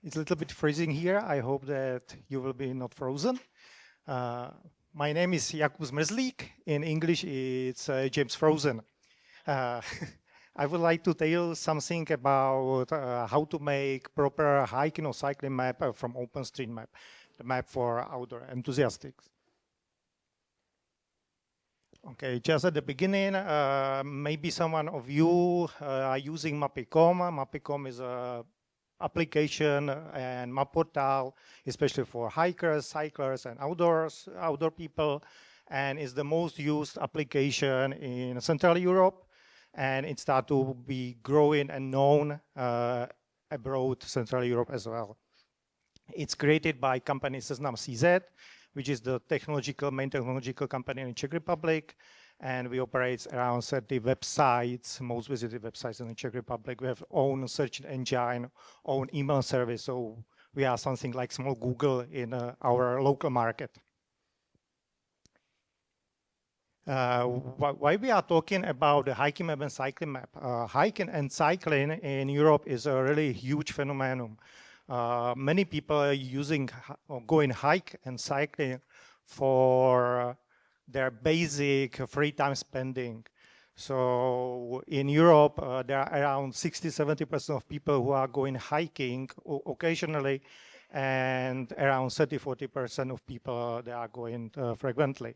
It's a little bit freezing here. I hope that you will be not frozen. My name is Jakub Zmrzlík. In English, it's James Frozen. Uh, I would like to tell you something about how to make proper hiking or cycling map from OpenStreetMap, the map for outdoor enthusiasts. Okay, just at the beginning, maybe someone of you are using Mapicom. Mapicom is a application and map portal, especially for hikers, cyclists, and outdoor people, and is the most used application in Central Europe, and it started to be growing and known abroad Central Europe as well. It's created by company Seznam CZ, which is the main technological company in the Czech Republic, and we operate around 30 websites, most visited websites in the Czech Republic. We have own search engine, own email service, so we are something like small Google in our local market. Why we are talking about the hiking map and cycling map? Hiking and cycling in Europe is a really huge phenomenon. Many people are going hike and cycling for their basic free time spending. So in Europe, there are around 60–70% of people who are going hiking occasionally, and around 30–40% of people they are going frequently.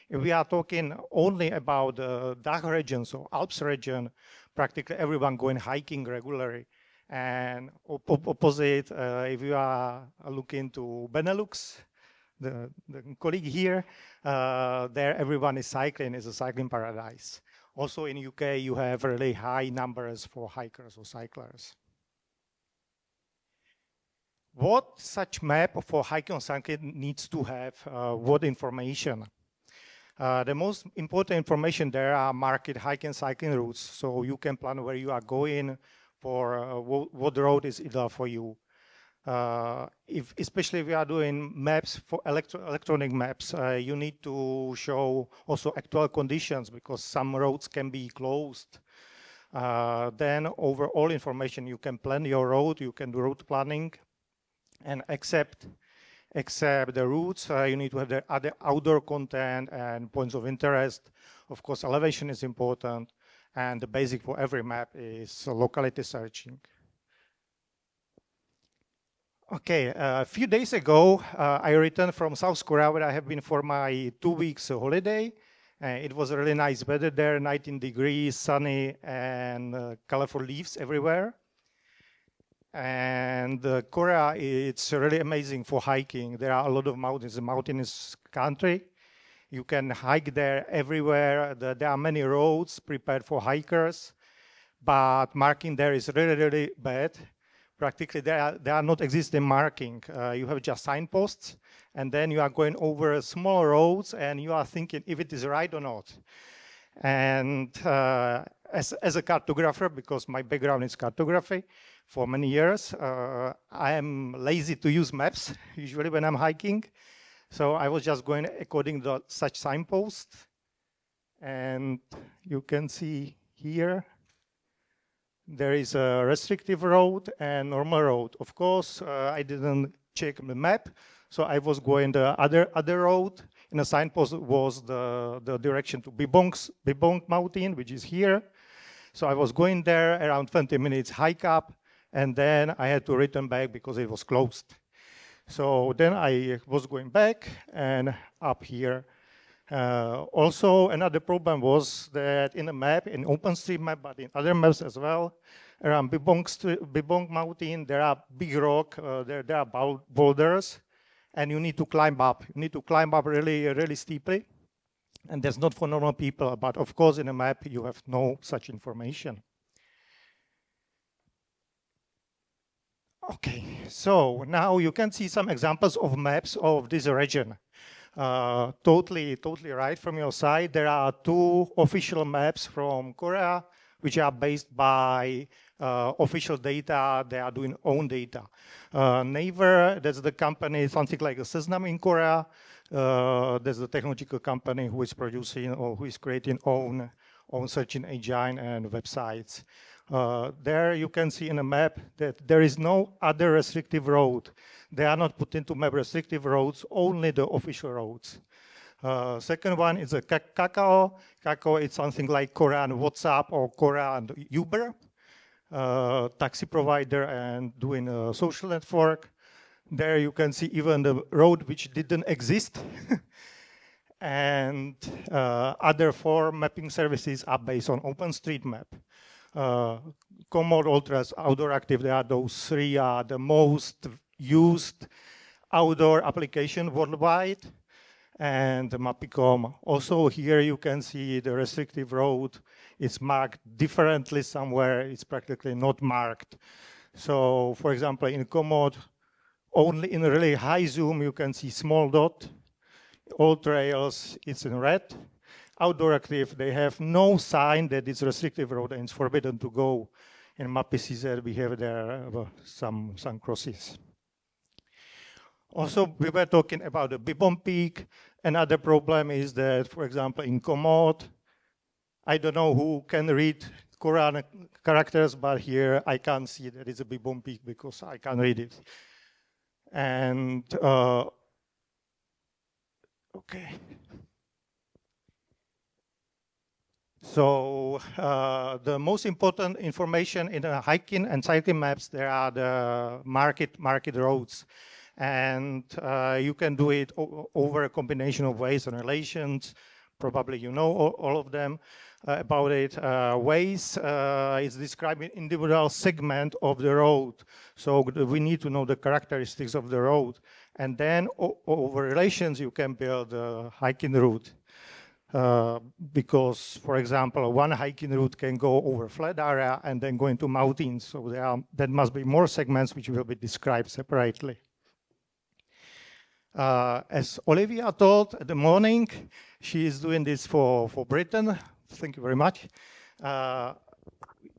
If we are talking only about the DACH region, so Alps region, practically everyone going hiking regularly. And opposite, if you are looking to Benelux, the colleague here, there everyone is cycling, it's a cycling paradise. Also in UK, you have really high numbers for hikers or cyclists. What such map for hiking or cycling needs to have? What information? The most important information there are marked hiking and cycling routes, so you can plan where you are going, for what road is ideal for you. Especially if we are doing maps for electronic maps, you need to show also actual conditions because some roads can be closed. Then overall information, you can plan your road, you can do route planning, and except the routes, you need to have the other outdoor content and points of interest. Of course, elevation is important, and the basic for every map is locality searching. Okay, a few days ago, I returned from South Korea, where I have been for my 2 weeks holiday. It was really nice weather there, 19 degrees, sunny, and colorful leaves everywhere. And Korea, it's really amazing for hiking. There are a lot of mountains, a mountainous country. You can hike there everywhere. There are many roads prepared for hikers, but marking there is really, really bad. Practically, there are not existing marking. You have just signposts, and then you are going over small roads, and you are thinking if it is right or not. And as a cartographer, because my background is cartography, for many years, I am lazy to use maps, usually when I'm hiking. So I was just going according to such signposts. And you can see here, there is a restrictive road and normal road. Of course, I didn't check the map, so I was going the other road. In the signpost was the direction to Bibong Mountain, which is here. So I was going there around 20 minutes hike up, and then I had to return back because it was closed. So then I was going back and up here. Also, another problem was that in the map, in OpenStreetMap, but in other maps as well, around Bibong Mountain, there are big rock, there are boulders, and you need to climb up. You need to climb up really, really steeply. And that's not for normal people, but of course in a map you have no such information. Okay, so now you can see some examples of maps of this region. Totally right from your side. There are 2 official maps from Korea, which are based by official data. They are doing own data. Naver, that's the company, something like a Seznam in Korea. There's the technological company who is producing or who is creating own searching engine and websites. There you can see in a map that there is no other restrictive road. They are not put into map restrictive roads, only the official roads. Second one is a Kakao. Kakao is something like Quora and WhatsApp or Quora and Uber, taxi provider and doing a social network. There you can see even the road which didn't exist. And other 4 mapping services are based on OpenStreetMap. Commode, Ultras, Outdoor Active, they are those 3 are the most used outdoor application worldwide. And Mapicom. Also here you can see the restrictive road is marked differently somewhere. It's practically not marked. So for example, in Commode, only in a really high zoom, you can see small dot. All trails, it's in red. Outdoor Active, they have no sign that it's restrictive road and it's forbidden to go. In MapPCZ, we have there some crosses. Also, we were talking about the Bibon peak. Another problem is that, for example, in Commode, I don't know who can read Quran characters, but here I can't see that it's a Bibon peak because I can't read it. And, okay. So the most important information in the hiking and cycling maps, there are the market roads. And you can do it over a combination of ways and relations. Probably you know all of them about it. Ways is describing individual segment of the road. So we need to know the characteristics of the road. And then over relations, you can build a hiking route. Because, for example, one hiking route can go over flat area and then go into mountains. So there must be more segments which will be described separately. As Olivia told at the morning, she is doing this for Britain. Thank you very much.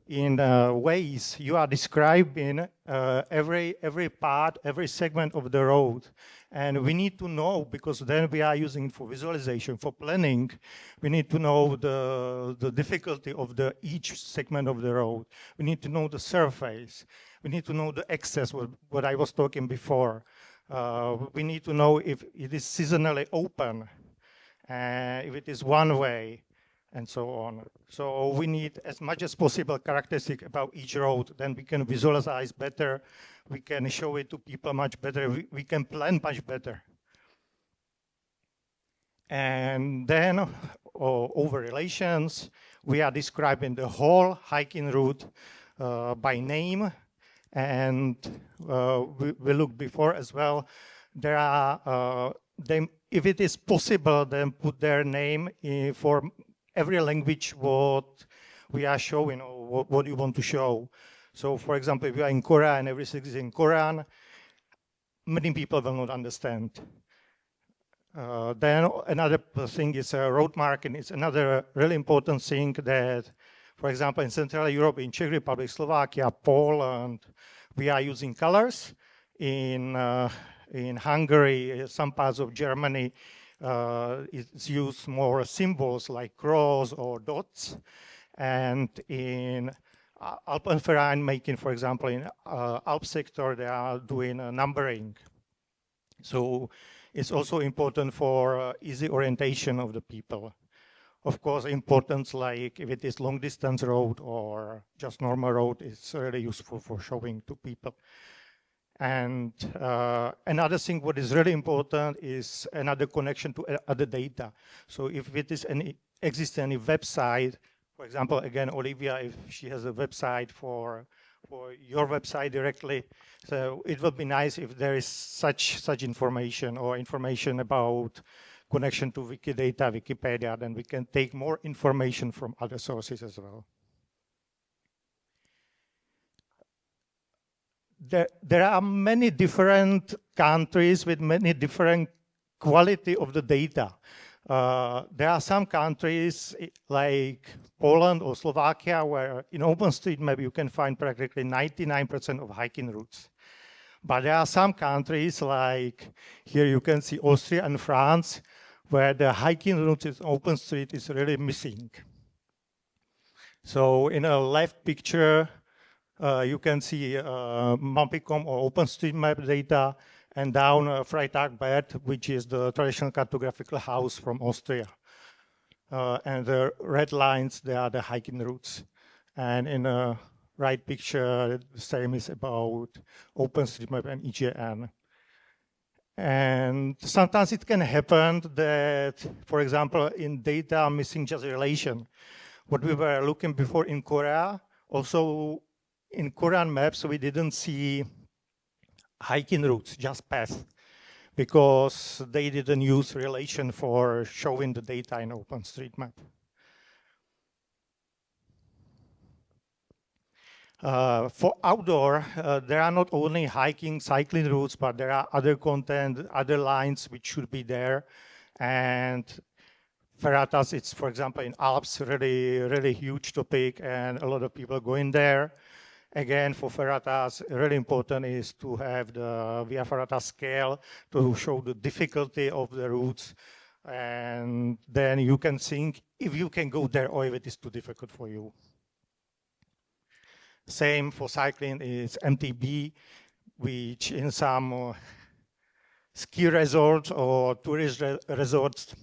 In ways you are describing every part, every segment of the road. And we need to know, because then we are using it for visualization, for planning, we need to know the difficulty of each segment of the road. We need to know the surface. We need to know the access, what I was talking before. We need to know if it is seasonally open, if it is one way, and so on. So we need as much as possible characteristic about each road, then we can visualize better, we can show it to people much better, we can plan much better. And then over relations, we are describing the whole hiking route by name, and we looked before as well. There are, if it is possible, then put their name for every language what we are showing or what you want to show. So for example, if you are in Korean and everything is in Korean, many people will not understand. Then another thing is road marking. It's another really important thing that, for example, in Central Europe, in Czech Republic, Slovakia, Poland, we are using colors. In Hungary, some parts of Germany, it's used more symbols like cross or dots. And in Alpenverein making, for example, in Alp sector, they are doing numbering. So it's also important for easy orientation of the people. Of course, importance like if it is long distance road or just normal road, it's really useful for showing to people. And another thing what is really important is another connection to other data. So if it is exists any website, for example, again, Olivia, if she has a website for your website directly, so it would be nice if there is such information or information about connection to Wikidata, Wikipedia, then we can take more information from other sources as well. There are many different countries with many different quality of the data. There are some countries like Poland or Slovakia where in OpenStreetMap you can find practically 99% of hiking routes. But there are some countries like here you can see Austria and France where the hiking routes in OpenStreet is really missing. So in a left picture, you can see Mampicom or OpenStreetMap data, and down Freitagbad, which is the traditional cartographical house from Austria. And the red lines, they are the hiking routes. And in the right picture, the same is about OpenStreetMap and EJN. And sometimes it can happen that, for example, in data missing just relation. What we were looking before in Korea, also in Korean maps, we didn't see hiking routes, just paths, because they didn't use relation for showing the data in OpenStreetMap. For outdoor, there are not only hiking, cycling routes, but there are other content, other lines which should be there. And ferratas, it's, for example, in Alps, really huge topic, and a lot of people going there. Again, for ferratas, really important is to have the via ferrata scale to show the difficulty of the routes. And then you can think if you can go there or if it is too difficult for you. Same for cycling is MTB, which in some ski resorts or tourist resorts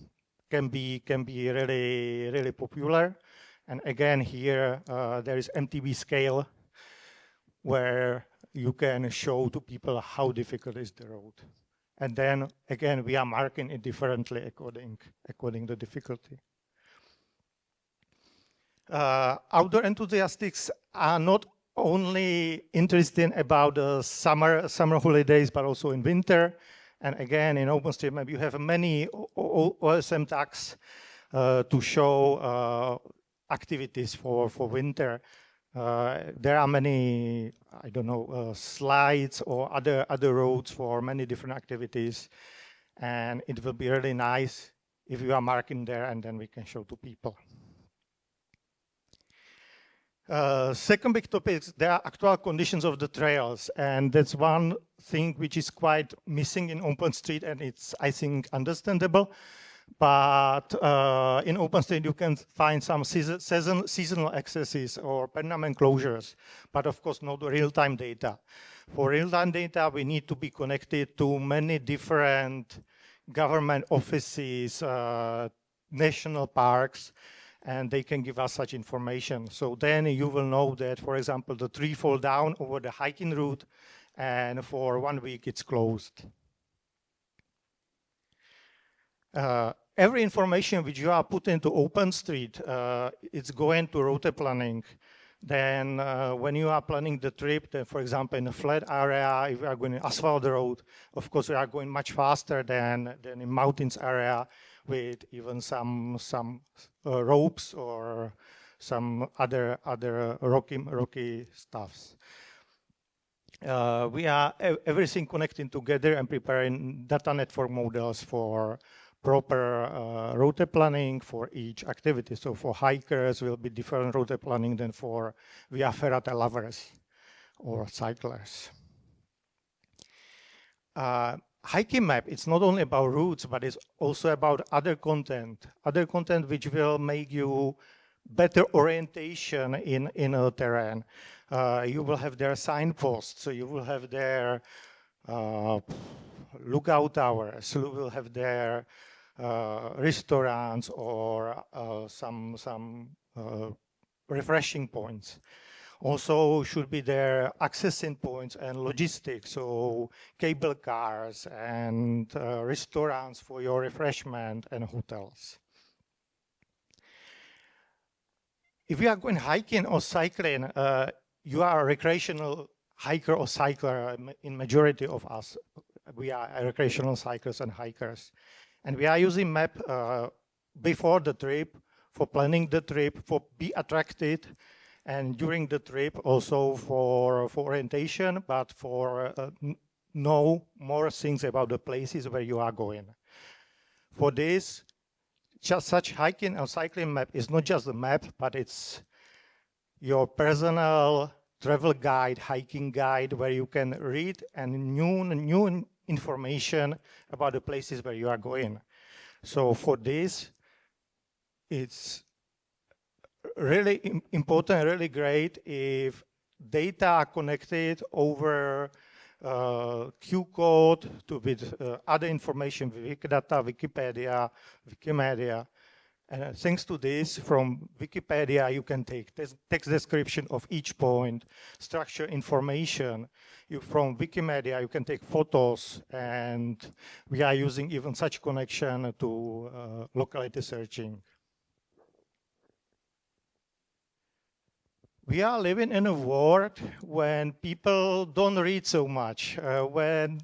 can be really popular. And again, here there is MTB scale where you can show to people how difficult is the road. And then again, we are marking it differently according to difficulty. Outdoor enthusiasts are not only interested about the summer holidays, but also in winter. And again, in OpenStreetMap, you have many OSM tags to show activities for winter. There are many, I don't know, slides or other roads for many different activities. And it will be really nice if you are marking there and then we can show to people. Second big topic is there are actual conditions of the trails, and that's one thing which is quite missing in OpenStreet, and it's, I think, understandable. But in OpenStreet, you can find some seasonal accesses or permanent closures, but of course not real-time data. For real-time data, we need to be connected to many different government offices, national parks, and they can give us such information. So then you will know that, for example, the tree fall down over the hiking route, and for 1 week it's closed. Every information which you are put into OpenStreet, it's going to route planning. Then when you are planning the trip, then for example, in a flat area, if you are going to asphalt road, of course, we are going much faster than in mountains area with even some ropes or some other rocky stuffs. We are everything connecting together and preparing data network models for proper route planning for each activity. So for hikers will be different route planning than for via ferrata lovers or cyclers. Hiking map, it's not only about routes, but it's also about other content which will make you better orientation in a terrain. You will have their signposts, so you will have their lookout towers, you will have their restaurants or some refreshing points. Also should be there accessing points and logistics, so cable cars and restaurants for your refreshment and hotels. If you are going hiking or cycling, you are a recreational hiker or cycler. In majority of us, we are recreational cyclists and hikers. And we are using map before the trip, for planning the trip, for be attracted, and during the trip also for orientation, but for know more things about the places where you are going. For this, just such hiking or cycling map is not just a map, but it's your personal travel guide, hiking guide, where you can read and new information about the places where you are going. So for this, it's really important, really great if data are connected over Q code to with other information, Wikidata, Wikipedia, Wikimedia. And thanks to this, from Wikipedia, you can take text description of each point, structure information. From Wikimedia, you can take photos, and we are using even such connection to locality searching. We are living in a world when people don't read so much, when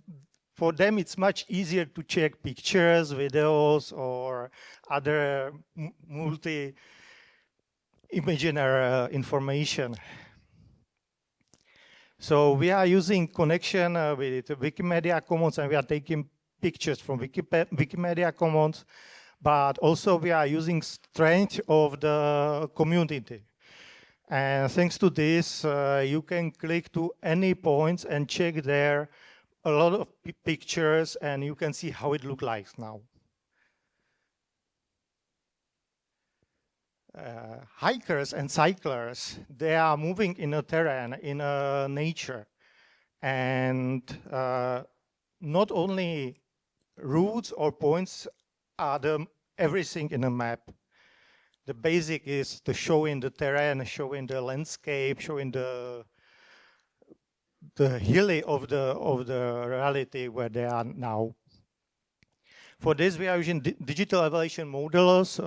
for them it's much easier to check pictures, videos, or other multi-imaginary information. So we are using connection with Wikimedia Commons, and we are taking pictures from Wikimedia Commons, but also we are using strength of the community. And thanks to this, you can click to any points and check there a lot of pictures, and you can see how it looks like now. Hikers and cyclers, they are moving in a terrain, in a nature. And not only routes or points are everything in a map. The basic is to showing the terrain, showing the landscape, showing the hilly of the reality where they are now. For this, we are using digital evaluation models,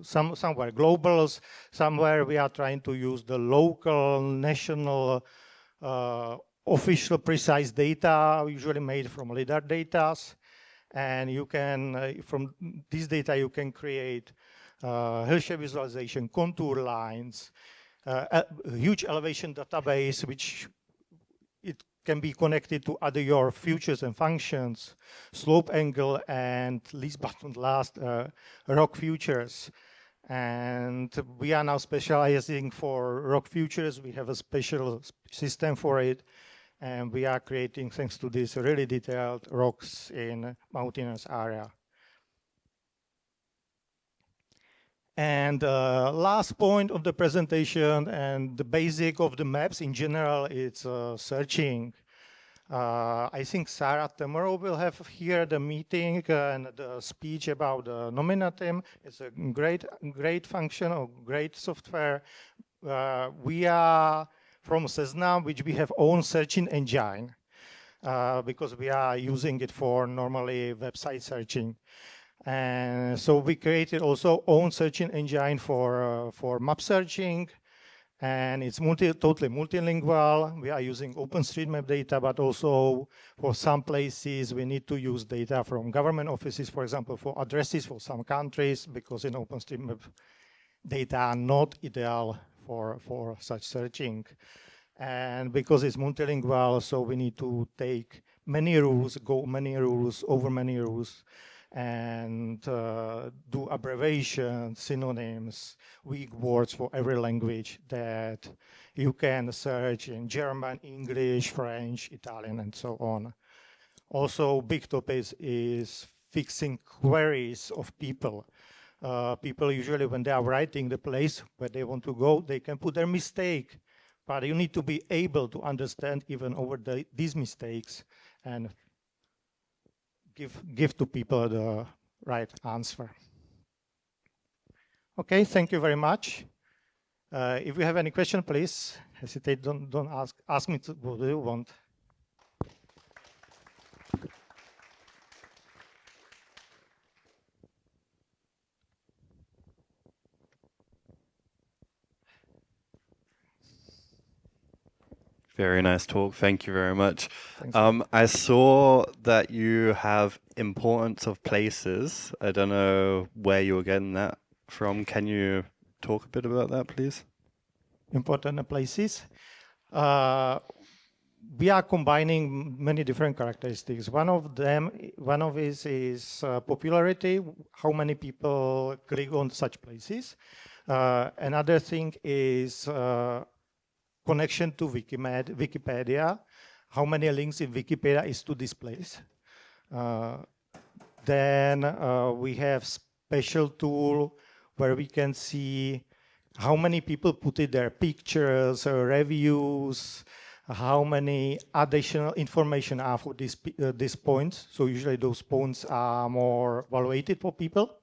somewhere globals, somewhere we are trying to use the local, national, official precise data, usually made from LiDAR data. And you can, from this data, you can create hill shape visualization, contour lines, a huge elevation database, which it can be connected to other your features and functions, slope angle, and least but not last, rock features. And we are now specializing for rock features. We have a special system for it. And we are creating, thanks to this, really detailed rocks in mountainous area. And last point of the presentation, and the basic of the maps in general, it's searching. I think Sarah tomorrow will have here the meeting and the speech about the nominatim. It's a great function or great software. We are from Seznam, which we have own searching engine because we are using it for normally website searching. And so we created also own searching engine for map searching, and it's totally multilingual. We are using OpenStreetMap data, but also for some places we need to use data from government offices, for example, for addresses for some countries, because in OpenStreetMap data are not ideal for such searching. And because it's multilingual, so we need to take many rules, go many rules, over many rules, and do abbreviations, synonyms, weak words for every language that you can search in German, English, French, Italian, and so on. Also, big topic is fixing queries of people. People usually, when they are writing the place where they want to go, they can put their mistake, but you need to be able to understand even over these mistakes and give to people the right answer. Okay, thank you very much. If you have any question, please hesitate. Don't ask me what do you want. Very nice talk. Thank you very much. I saw that you have importance of places. I don't know where you were getting that from. Can you talk a bit about that, please? Important places. We are combining many different characteristics. One of it is popularity, how many people click on such places. Another thing is connection to Wikipedia, how many links in Wikipedia is to this place. Then we have special tool where we can see how many people put in their pictures, reviews, how many additional information are for these points. So usually those points are more evaluated for people.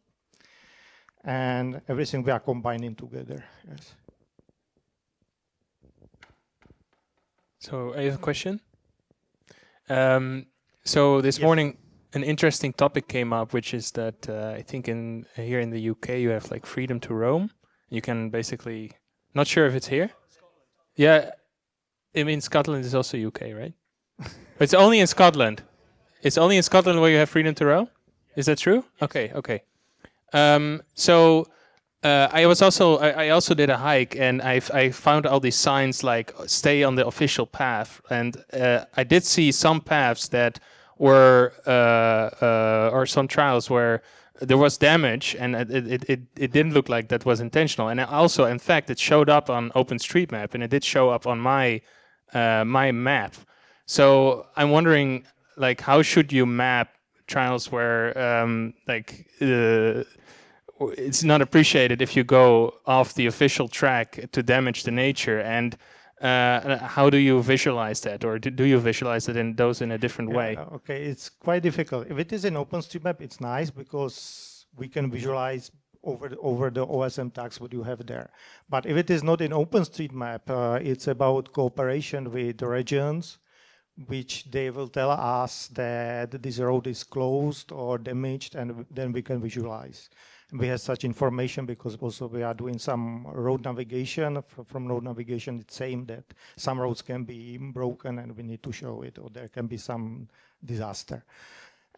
And everything we are combining together. Yes. So I have a question. So this morning, an interesting topic came up, which is that I think here in the UK you have like freedom to roam. You can basically, not sure if it's here. Yeah, I mean Scotland is also UK, right? It's only in Scotland. It's only in Scotland where you have freedom to roam. Is that true? Okay, okay. So I also did a hike, and I found all these signs like stay on the official path, and I did see some paths that were or some trails where there was damage, and it didn't look like that was intentional. And also, in fact, it showed up on OpenStreetMap, and it did show up on my my map. So I'm wondering, like, how should you map trails where it's not appreciated if you go off the official track to damage the nature, and how do you visualize that, or do you visualize it in a different way? Okay, it's quite difficult. If it is in OpenStreetMap, it's nice because we can visualize over the OSM tags what you have there. But if it is not in OpenStreetMap, it's about cooperation with the regions, which they will tell us that this road is closed or damaged, and then we can visualize. We have such information because also we are doing some road navigation. From road navigation, it's saying that some roads can be broken and we need to show it, or there can be some disaster.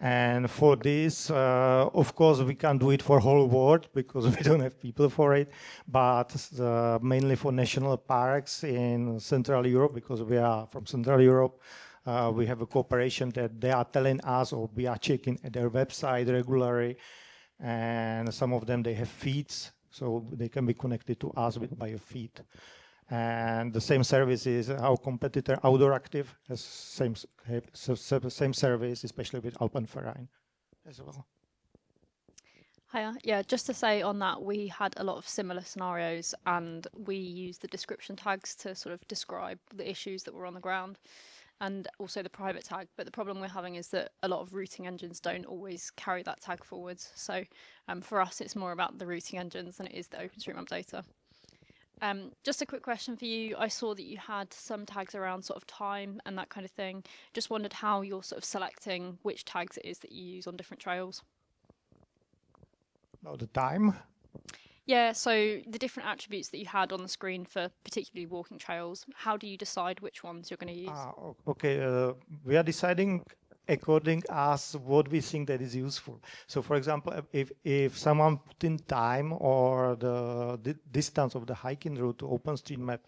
And for this, of course, we can't do it for whole world because we don't have people for it, but mainly for national parks in Central Europe, because we are from Central Europe, we have a cooperation that they are telling us, or we are checking at their website regularly. And some of them, they have feeds, so they can be connected to us by a feed. And the same service is our competitor Outdoor Active has same service, especially with Alpenverein as well. Hiya. Yeah, just to say on that, we had a lot of similar scenarios, and we used the description tags to sort of describe the issues that were on the ground, and also the private tag. But the problem we're having is that a lot of routing engines don't always carry that tag forwards. So for us, it's more about the routing engines than it is the OpenStreetMap data. Just a quick question for you. I saw that you had some tags around sort of time and that kind of thing. Just wondered how you're sort of selecting which tags it is that you use on different trails. Oh, the time? Yeah, so the different attributes that you had on the screen for particularly walking trails, how do you decide which ones you're going to use? Okay, we are deciding according as what we think that is useful. So for example, if someone put in time or the distance of the hiking route to OpenStreetMap,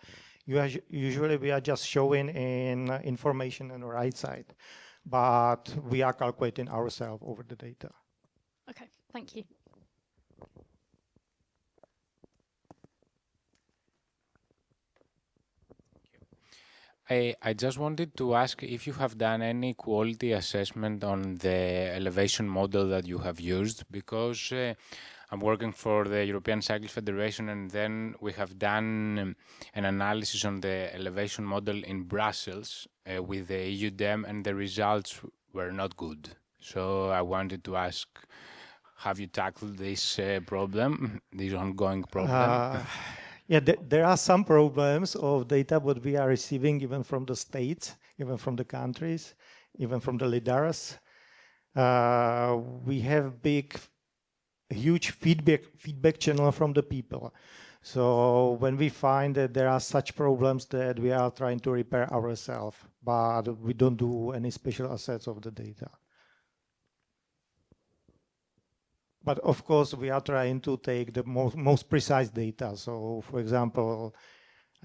usually we are just showing in information on the right side, but we are calculating ourselves over the data. Okay, thank you. I just wanted to ask if you have done any quality assessment on the elevation model that you have used, because I'm working for the European Cycling Federation, and then we have done an analysis on the elevation model in Brussels with the EUDEM, and the results were not good. So I wanted to ask, have you tackled this problem, this ongoing problem? Yeah, there are some problems of data what we are receiving even from the states, even from the countries, even from the LIDARs. We have huge feedback channel from the people. So when we find that there are such problems, that we are trying to repair ourselves, but we don't do any special assets of the data. But of course, we are trying to take the most precise data. So, for example,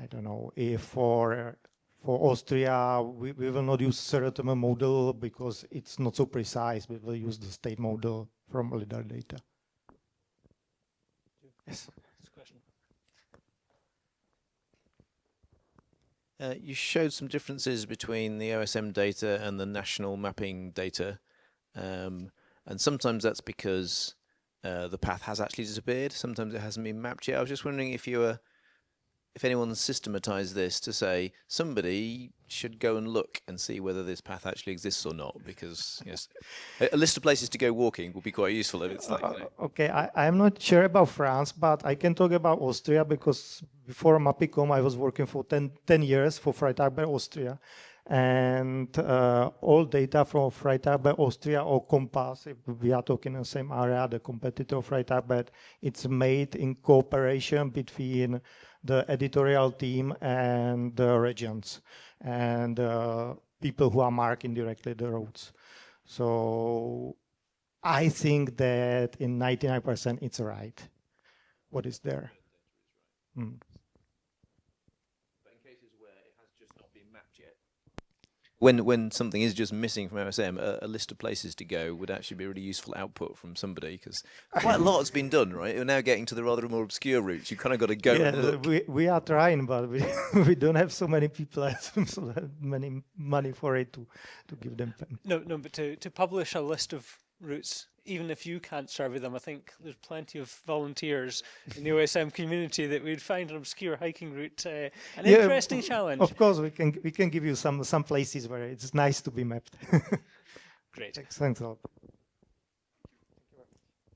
I don't know, if for Austria, we will not use Serotonin model because it's not so precise. We will use the state model from LIDAR data. Yes. You showed some differences between the OSM data and the national mapping data. And sometimes that's because the path has actually disappeared. Sometimes it hasn't been mapped yet. I was just wondering if you were if anyone systematized this to say somebody should go and look and see whether this path actually exists or not, because yes, a list of places to go walking would be quite useful if it's like. Okay, I'm not sure about France, but I can talk about Austria because before Mapicom I was working for 10 years for Freiburg, Austria. And all data from Freiburg, Austria or Compass, if we are talking in the same area, the competitor of Freiburg, it's made in cooperation between the editorial team and the regions and people who are marking directly the roads. So I think that in 99% it's right, what is there. Mm. But in cases where it has just not been mapped yet, when something is just missing from OSM, a list of places to go would actually be a really useful output from somebody, because quite a lot has been done, right? We're now getting to the rather more obscure routes. You kind of got to go and look. We are trying, but we don't have so many people, so many money for it to give them. No, but to publish a list of routes, even if you can't survey them, I think there's plenty of volunteers in the OSM community that would find an obscure hiking route an interesting challenge. Of course, we can give you some places where it's nice to be mapped. Great. Thanks a lot.